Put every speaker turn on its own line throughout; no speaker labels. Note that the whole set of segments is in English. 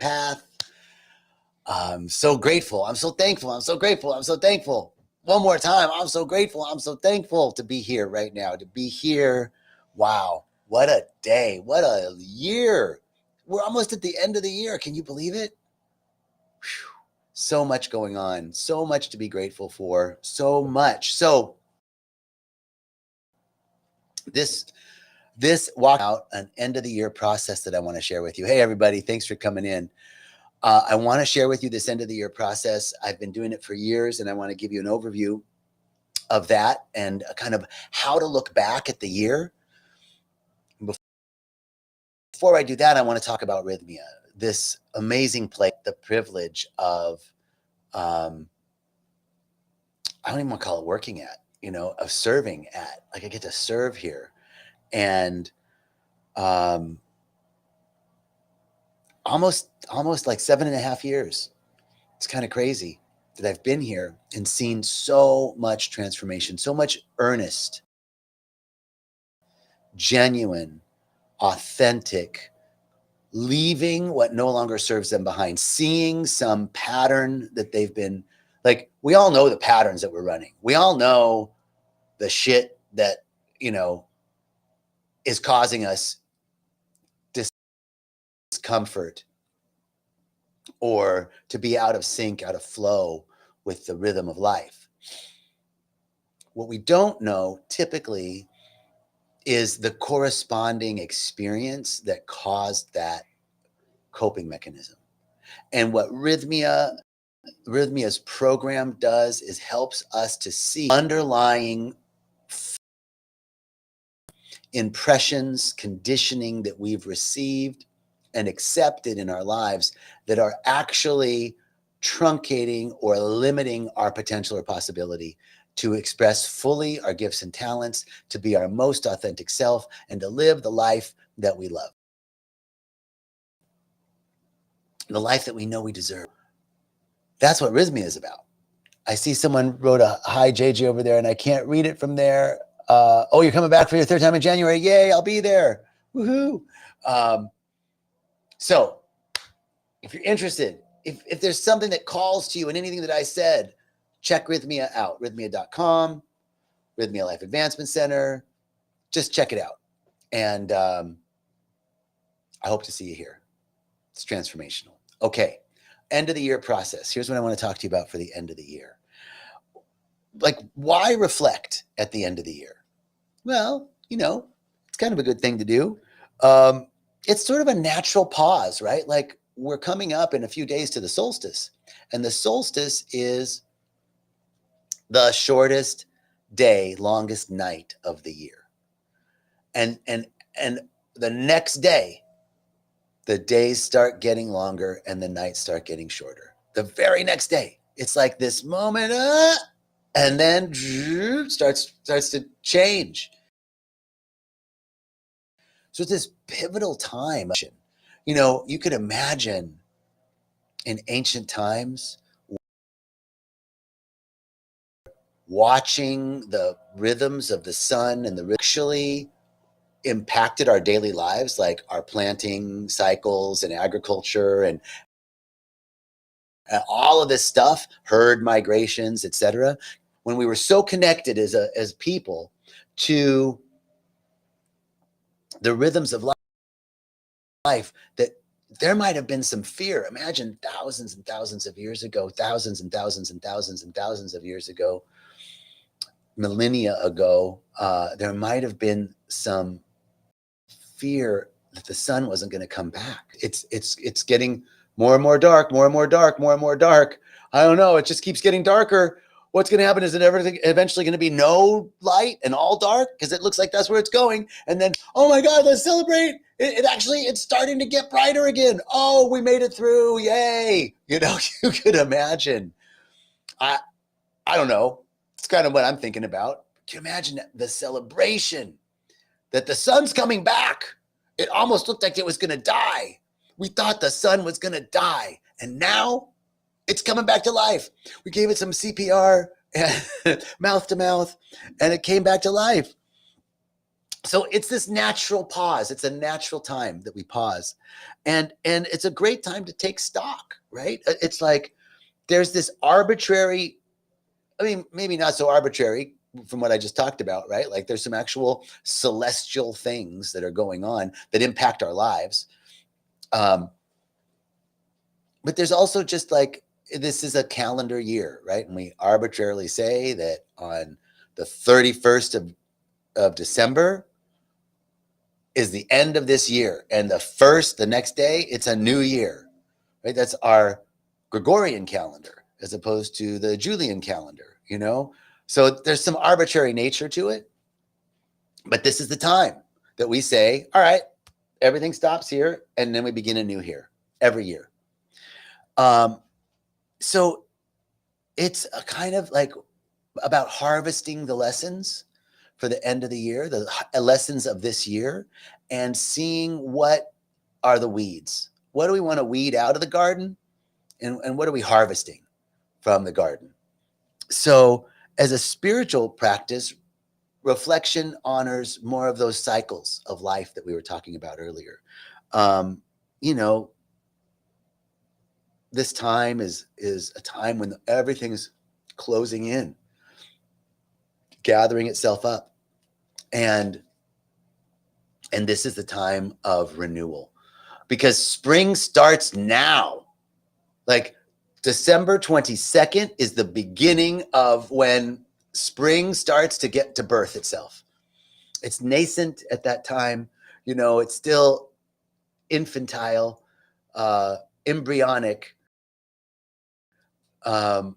path. I'm so grateful. I'm so thankful. I'm so grateful. I'm so thankful. One more time. I'm so grateful. I'm so thankful to be here right now, to be here. Wow. What a day. What a year. We're almost at the end of the year. Can you believe it? Whew. So much going on. So much to be grateful for. So much. So this walk out an end of the year process that I want to share with you. Hey, everybody. Thanks for coming in. I want to share with you this end of the year process. I've been doing it for years, and I want to give you an overview of that and kind of how to look back at the year. Before I do that, I want to talk about Rythmia, this amazing place, the privilege of, I don't even want to call it working at, of serving at. Like, I get to serve here. And almost like 7.5 years. It's kind of crazy that I've been here and seen so much transformation, so much earnest, genuine, authentic, leaving what no longer serves them behind, seeing some pattern that they've been, like, we all know the patterns that we're running. We all know the shit that, is causing us discomfort or to be out of sync, out of flow with the rhythm of life. What we don't know typically is the corresponding experience that caused that coping mechanism. And what Rythmia's program does is helps us to see underlying impressions, conditioning that we've received and accepted in our lives that are actually truncating or limiting our potential or possibility to express fully our gifts and talents, to be our most authentic self, and to live the life that we love. The life that we know we deserve. That's what Rythmia is about. I see someone wrote a hi JJ over there, and I can't read it from there. Oh, you're coming back for your third time in January. Yay, I'll be there. Woohoo. So if you're interested, if there's something that calls to you and anything that I said, check Rythmia out, rythmia.com, Rythmia Life Advancement Center. Just check it out. And I hope to see you here. It's transformational. Okay, end of the year process. Here's what I want to talk to you about for the end of the year. Like, why reflect at the end of the year? Well, it's kind of a good thing to do. It's sort of a natural pause, right? Like, we're coming up in a few days to the solstice, and the solstice is the shortest day, longest night of the year. And the next day, the days start getting longer and the nights start getting shorter. The very next day, it's like this moment, and then starts to change. So it's this pivotal time. You could imagine in ancient times watching the rhythms of the sun and the actually impacted our daily lives, like our planting cycles and agriculture and all of this stuff, herd migrations, etc. When we were so connected as people to the rhythms of life that there might have been some fear. Imagine thousands and thousands of years ago, thousands and thousands and thousands and thousands of years ago, millennia ago, there might have been some fear that the sun wasn't going to come back. It's getting more and more dark, more and more dark, more and more dark. I don't know. It just keeps getting darker. What's going to happen? Is it eventually going to be no light and all dark? Because it looks like that's where it's going. And then, oh my God, let's celebrate. It's starting to get brighter again. Oh, we made it through. Yay. You could imagine. I don't know. It's kind of what I'm thinking about. Can you imagine the celebration that the sun's coming back? It almost looked like it was going to die. We thought the sun was going to die. And now it's coming back to life. We gave it some CPR, mouth to mouth, and it came back to life. So it's this natural pause. It's a natural time that we pause. And it's a great time to take stock, right? It's like there's this arbitrary, I mean, maybe not so arbitrary from what I just talked about, right? Like there's some actual celestial things that are going on that impact our lives. But there's also just like, this is a calendar year, right? And we arbitrarily say that on the 31st of December is the end of this year. And the next day, it's a new year, right? That's our Gregorian calendar as opposed to the Julian calendar, you know? So there's some arbitrary nature to it. But this is the time that we say, all right, everything stops here. And then we begin anew here every year. So it's a kind of like about harvesting the lessons for the end of the year, the lessons of this year, and seeing what are the weeds. What do we want to weed out of the garden? And what are we harvesting from the garden? So, as a spiritual practice, reflection honors more of those cycles of life that we were talking about earlier. You know, this time is a time when everything's closing in, gathering itself up, and this is the time of renewal, because spring starts now. Like December 22nd is the beginning of when spring starts to get to birth itself. It's nascent at that time, you know, it's still infantile, embryonic, but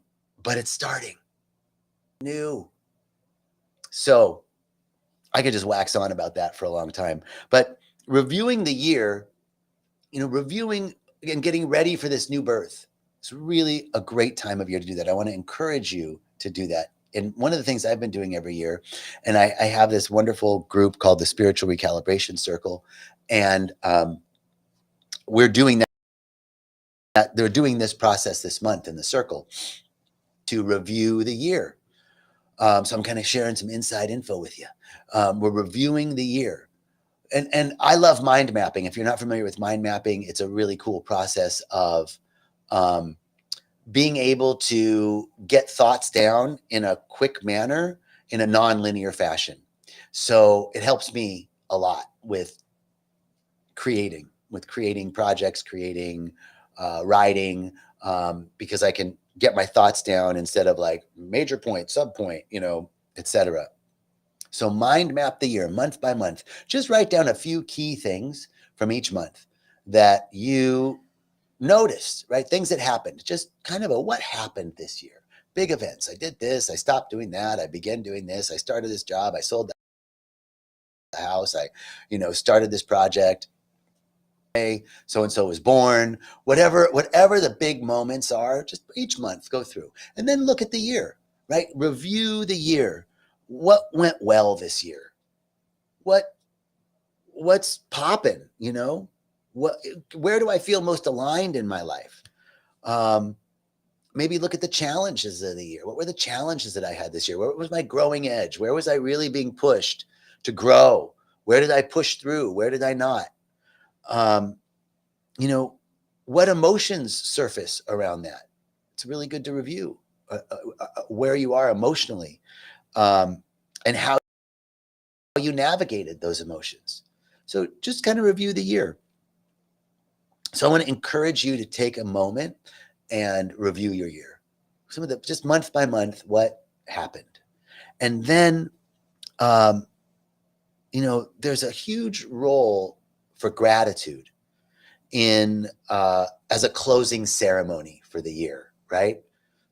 it's starting new. So I could just wax on about that for a long time. But reviewing the year, you know, reviewing and getting ready for this new birth, it's really a great time of year to do that. I want to encourage you to do that. And one of the things I've been doing every year, and I have this wonderful group called the Spiritual Recalibration Circle, and we're doing that. They're doing this process this month in the circle to review the year. So I'm kind of sharing some inside info with you. We're reviewing the year. And I love mind mapping. If you're not familiar with mind mapping, it's a really cool process of being able to get thoughts down in a quick manner in a non-linear fashion. So it helps me a lot with creating projects, creating, writing, because I can get my thoughts down instead of like major point, sub point, you know, etc. So mind map the year month by month. Just write down a few key things from each month that you noticed, right? Things that happened, just kind of a what happened this year. Big events. I did this. I stopped doing that. I began doing this. I started this job. I sold the house. I, you know, started this project. So and so was born. Whatever the big moments are, just each month go through and then look at the year, right? Review the year. What went well this year? What's popping, you know? Where do I feel most aligned in my life? Maybe look at the challenges of the year. What were the challenges that I had this year? Where was my growing edge? Where was I really being pushed to grow? Where did I push through? Where did I not? You know, what emotions surface around that? It's really good to review where you are emotionally, and how you navigated those emotions. So just kind of review the year. So I want to encourage you to take a moment and review your year. Some of the, just month by month, what happened. And then, you know, there's a huge role for gratitude in as a closing ceremony for the year, right?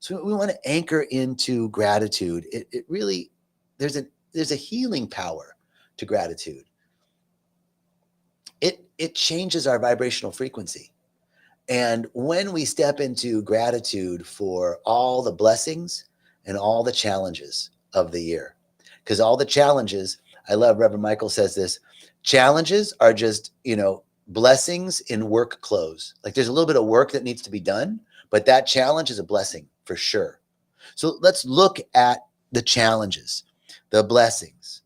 So we want to anchor into gratitude. It really, there's a healing power to gratitude. It changes our vibrational frequency. And when we step into gratitude for all the blessings and all the challenges of the year, because all the challenges, I love Reverend Michael says this, challenges are just, you know, blessings in work clothes. Like there's a little bit of work that needs to be done, but that challenge is a blessing for sure. So let's look at the challenges, the blessings,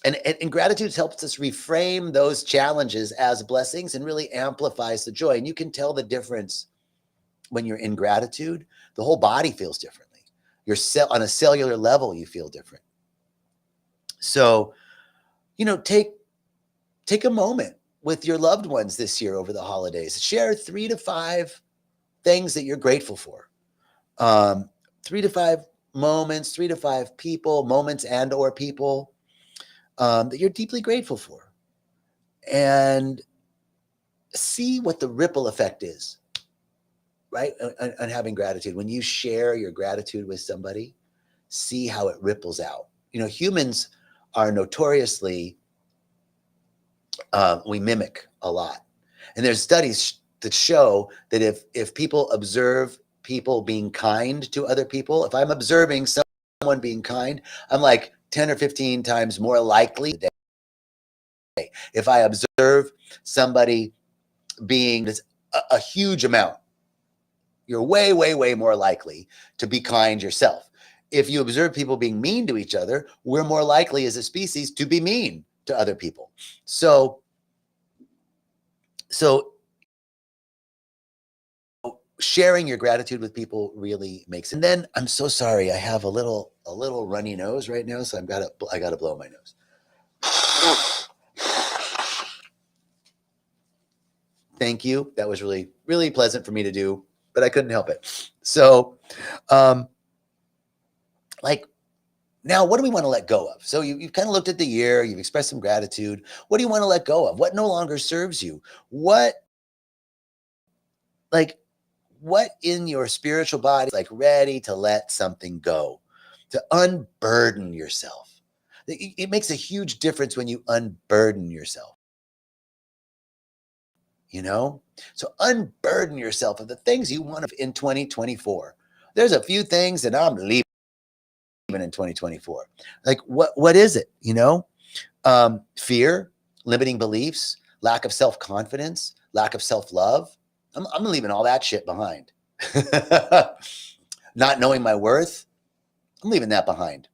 And gratitude helps us reframe those challenges as blessings and really amplifies the joy. And you can tell the difference when you're in gratitude. The whole body feels differently. On a cellular level, you feel different. So, take a moment with your loved ones this year over the holidays. Share 3 to 5 things that you're grateful for. 3 to 5 moments, 3 to 5 people, moments and or people that you're deeply grateful for. And see what the ripple effect is, right? On having gratitude. When you share your gratitude with somebody, see how it ripples out. Humans are notoriously, we mimic a lot. And there's studies that show that if people observe people being kind to other people, if I'm observing someone being kind, I'm like 10 or 15 times more likely. If I observe somebody being a huge amount, you're way, way, way more likely to be kind yourself. If you observe people being mean to each other, we're more likely as a species to be mean to other people. So sharing your gratitude with people really makes it. And then I'm so sorry, I have a little runny nose right now, so I gotta blow my nose. Thank you. That was really, really pleasant for me to do, but I couldn't help it. So, now, what do we want to let go of? So you've kind of looked at the year, you've expressed some gratitude. What do you want to let go of? What no longer serves you? What in your spiritual body is ready to let something go, to unburden yourself? It makes a huge difference when you unburden yourself. So unburden yourself of the things you want in 2024. There's a few things that I'm leaving in 2024. What is it? Fear, limiting beliefs, lack of self-confidence, lack of self-love. I'm leaving all that shit behind. Not knowing my worth, I'm leaving that behind.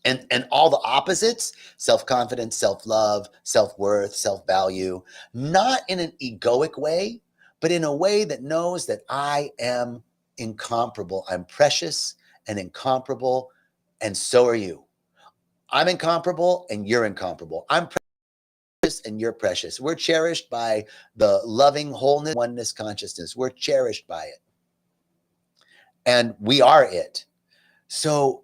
And all the opposites, self-confidence, self-love, self-worth, self-value, not in an egoic way, but in a way that knows that I am incomparable. I'm precious and incomparable, and so are you. I'm incomparable and you're incomparable. I'm precious and you're precious. We're cherished by the loving wholeness, oneness consciousness. We're cherished by it. And we are it. So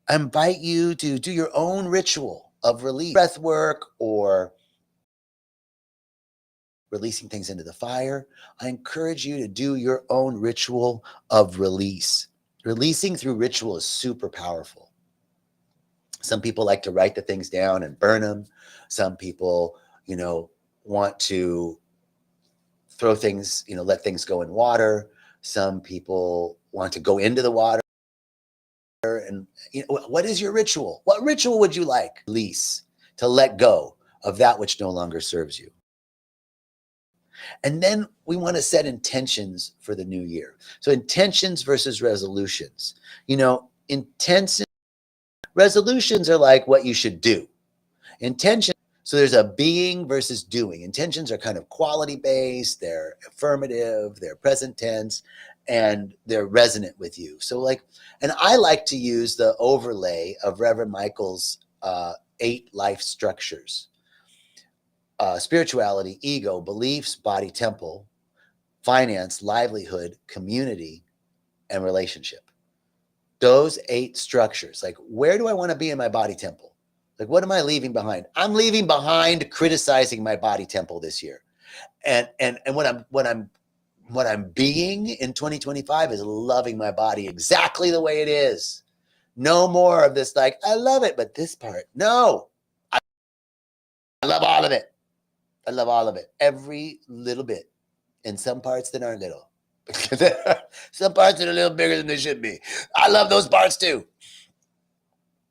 I invite you to do your own ritual of release, breath work, or releasing things into the fire. I encourage you to do your own ritual of release. Releasing through ritual is super powerful. Some people like to write the things down and burn them. Some people, want to throw things, let things go in water. Some people want to go into the water. And what is your ritual? What ritual would you like? Release, to let go of that which no longer serves you. And then we want to set intentions for the new year. So intentions versus resolutions. Resolutions are like what you should do. Intention. So there's a being versus doing. Intentions are kind of quality based, they're affirmative, they're present tense, and they're resonant with you. So and I like to use the overlay of Reverend Michael's 8 life structures: spirituality, ego, beliefs, body, temple, finance, livelihood, community, and relationship. Those 8 structures. Where do I want to be in my body temple? What am I leaving behind? I'm leaving behind criticizing my body temple this year. And what I'm being in 2025 is loving my body exactly the way it is. No more of this I love it, but this part, no. I love all of it. I love all of it. Every little bit. And some parts that aren't little. Some parts that are a little bigger than they should be. I love those parts too.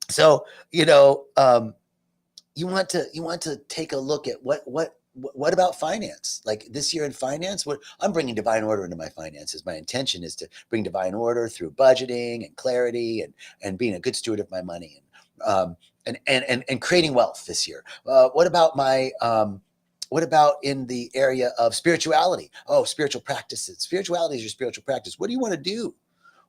So, you want to take a look at what about finance? This year in finance, I'm bringing divine order into my finances. My intention is to bring divine order through budgeting and clarity and being a good steward of my money. and creating wealth this year? What about what about in the area of spirituality? Oh, spiritual practices. Spirituality is your spiritual practice. What do you want to do?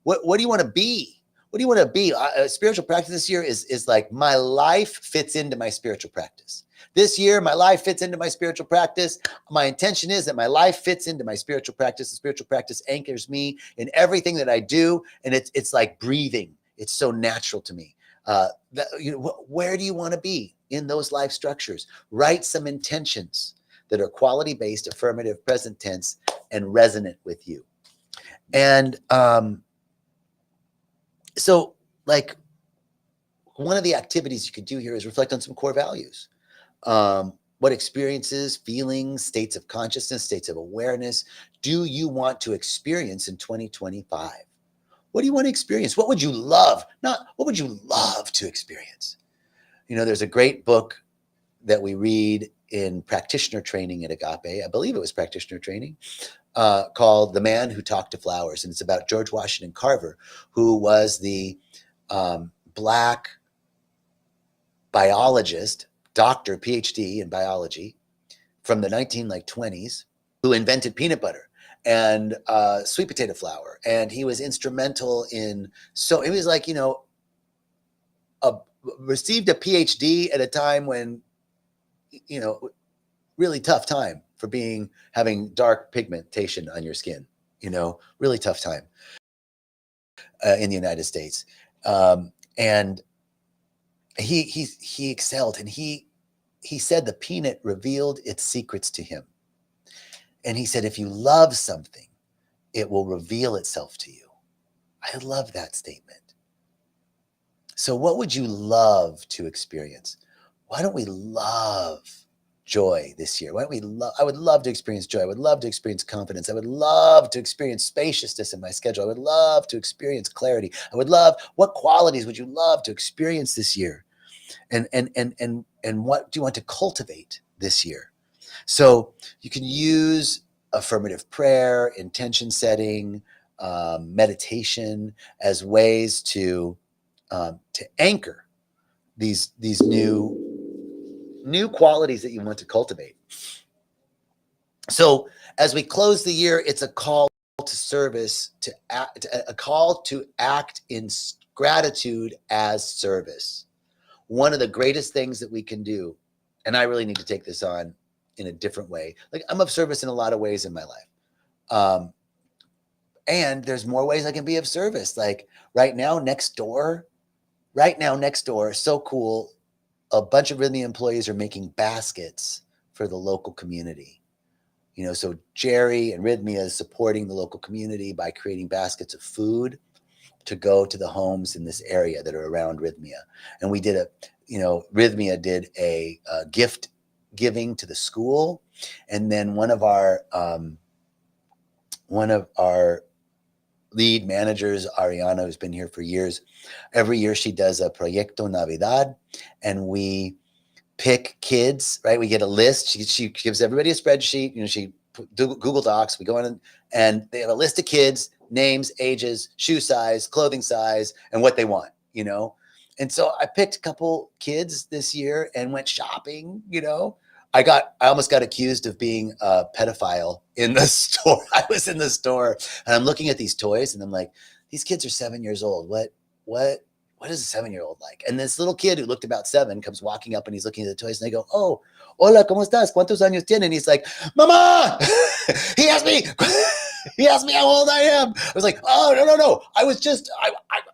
What do you want to be? What do you want to be? Spiritual practice this year is like my life fits into my spiritual practice. This year, my life fits into my spiritual practice. My intention is that my life fits into my spiritual practice. The spiritual practice anchors me in everything that I do, and it's like breathing. It's so natural to me. Where do you want to be in those life structures? Write some intentions that are quality-based, affirmative, present tense, and resonant with you. And so, like, one of the activities you could do here is reflect on some core values. What experiences, feelings, states of consciousness, states of awareness do you want to experience in 2025? What do you want to experience? What would you love? Not what would you love to experience? You know, there's a great book that we read in practitioner training at Agape. I believe it was practitioner training, called The Man Who Talked to Flowers. And it's about George Washington Carver, who was the Black biologist, doctor, PhD in biology from the 1920s, who invented peanut butter and sweet potato flour. And he was instrumental in, so it was like, you know, received a PhD at a time when, you know, really tough time for having dark pigmentation on your skin, you know, really tough time in the United States. And he excelled, and he said the peanut revealed its secrets to him. And he said, if you love something, it will reveal itself to you. I love that statement. So what would you love to experience? Why don't we love joy this year? Why don't we I would love to experience joy. I would love to experience confidence. I would love to experience spaciousness in my schedule. I would love to experience clarity. What qualities would you love to experience this year? And what do you want to cultivate this year? So you can use affirmative prayer, intention setting, meditation as ways to anchor these new qualities that you want to cultivate. So as we close the year, it's a call to service, a call to act in gratitude as service. One of the greatest things that we can do, and I really need to take this on in a different way. Like, I'm of service in a lot of ways in my life. And there's more ways I can be of service. Like right now next door, so cool. A bunch of rythmia employees are making baskets for the local community. You know, so Jerry and Rythmia is supporting the local community by creating baskets of food to go to the homes in this area that are around Rythmia. And we did Rythmia did a gift giving to the school. And then one of our lead managers, Ariana, who's been here for years, every year she does a Proyecto Navidad, and we pick kids, right? We get a list. She gives everybody a spreadsheet. You know, she Google Docs. We go in and they have a list of kids, names, ages, shoe size, clothing size, and what they want, you know? And so I picked a couple kids this year and went shopping, you know? I almost got accused of being a pedophile in the store. I was in the store and I'm looking at these toys and I'm like, these kids are 7 years old. What is a 7-year-old like? And this little kid who looked about 7 comes walking up and he's looking at the toys and they go, oh, hola, ¿cómo estás? ¿Cuántos años tiene? And he's like, Mama! He asked me how old I am. I was like, oh, no.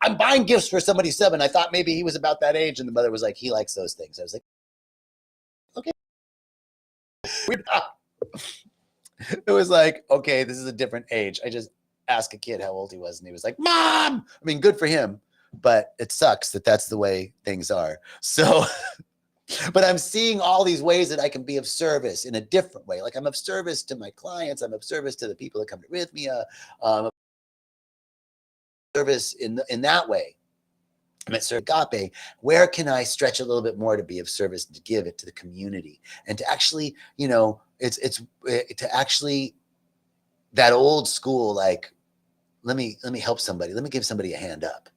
I'm buying gifts for somebody 7. I thought maybe he was about that age. And the mother was like, he likes those things. I was like, okay. It was like, okay, this is a different age. I just asked a kid how old he was and he was like, Mom! I mean, good for him, but it sucks that that's the way things are. So, but I'm seeing all these ways that I can be of service in a different way. Like I'm of service to my clients. I'm of service to the people that come to Rythmia. Service in that way. I'm at Agape. Where can I stretch a little bit more to be of service, to give it to the community, and to actually, you know, it's to actually that old school, like, let me help somebody, let me give somebody a hand up,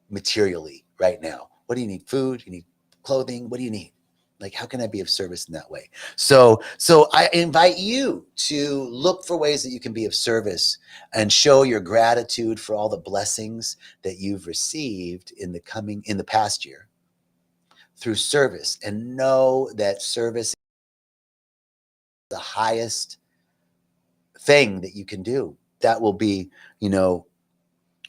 materially, right now? What do you need? Food? You need clothing? What do you need? Like, how can I be of service in that way? So I invite you to look for ways that you can be of service and show your gratitude for all the blessings that you've received in the past year through service, and know that service is the highest thing that you can do. That will be,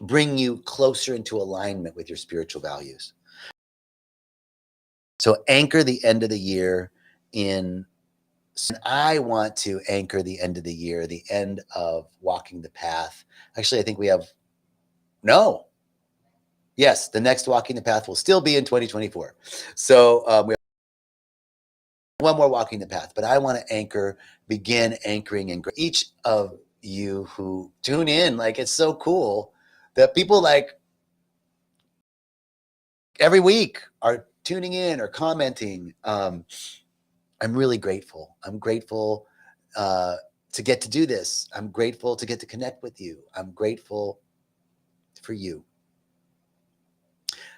bring you closer into alignment with your spiritual values. So anchor the end of the year in. I want to anchor the end of the year, the end of Walking the Path. Actually, I think we have, no. Yes, the next Walking the Path will still be in 2024. So we have one more Walking the Path, but I want to begin anchoring in each of you who tune in. Like, it's so cool that people like every week are tuning in or commenting. I'm really grateful. I'm grateful to get to do this. I'm grateful to get to connect with you. I'm grateful for you.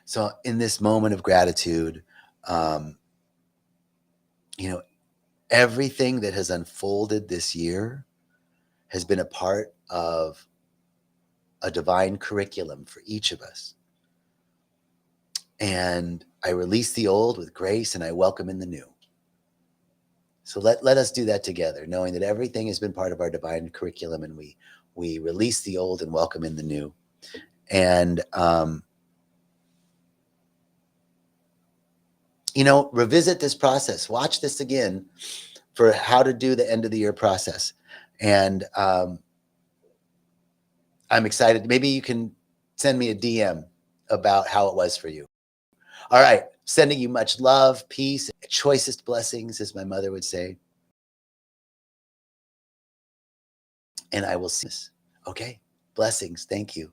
So in this moment of gratitude, everything that has unfolded this year has been a part of a divine curriculum for each of us. And I release the old with grace and I welcome in the new. So let us do that together, knowing that everything has been part of our divine curriculum, and we release the old and welcome in the new. And, revisit this process. Watch this again for how to do the end of the year process. And I'm excited. Maybe you can send me a DM about how it was for you. All right. Sending you much love, peace, choicest blessings, as my mother would say. And I will see this. Okay. Blessings. Thank you.